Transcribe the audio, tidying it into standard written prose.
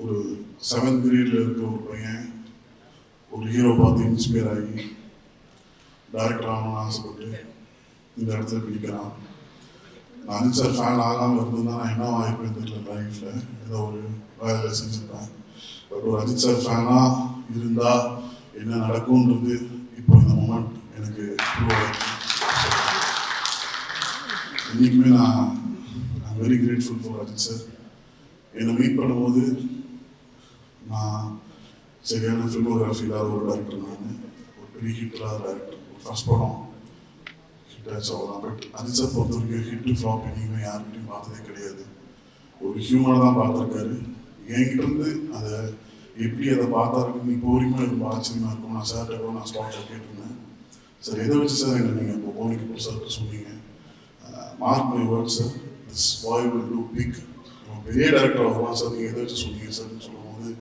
ஒரு 7th கிரேடில் இருக்க ஒரு பையன் ஒரு ஹீரோ பார்த்து இன்ஸ்பயர் ஆகி டைரக்டர் ஆகணும்னு ஆசைப்பட்டு இந்த இடத்துல பிடிக்கிறான். நான் அஜித் சார் ஃபேன் ஆகாமல் இருந்திருந்தா நான் என்ன ஆகிருப்பேன் தெரியல லைஃப்பில், ஏதோ ஒரு வேலை செஞ்சுருப்பேன். பட் ஒரு அஜித் சார் ஃபேனாக இருந்தால் என்ன நடக்கும்ன்றது இப்போ இந்த மூமெண்ட் எனக்கு என்றைக்குமே நான் very grateful for Ajith sir. என்னை மீட் பண்ணும்போது நான் சரியான ஃபில்மோகிராஃபி இல்லாத ஒரு டேரக்டர், நான் ஒரு பெரிய ஹிட் இல்லாத டேரக்டர். ஃபர்ஸ்ட் படம் ஹிட் ஆச்சு அவ்வளோதான். பட் அஜித் சார் பொறுத்த வரைக்கும் ஹிட்டு ஃப்ளாப் இனிமே யாருக்கிட்டையும் பார்த்ததே கிடையாது. ஒரு ஹியூமனாக தான் பார்த்துருக்காரு. என்கிட்ட இருந்து அதை எப்படி அதை பார்த்தாருன்னு இப்போ வரைக்கும் எனக்கு ஆச்சரியமாக இருக்கும். நான் சார்கிட்ட கூட நான் ஸ்பாட்டில் கேட்டிருந்தேன், சார் எதை வச்சு சார் என்ன நீங்கள் இப்போ போனிக்கு சார்கிட்ட சொன்னீங்க, mark my word sir, this boy will do big, பெரிய டேரக்டர் வருவான் சார், நீங்கள் எதை வச்சு சொன்னீங்க சார்ன்னு சொல்லுவோம்.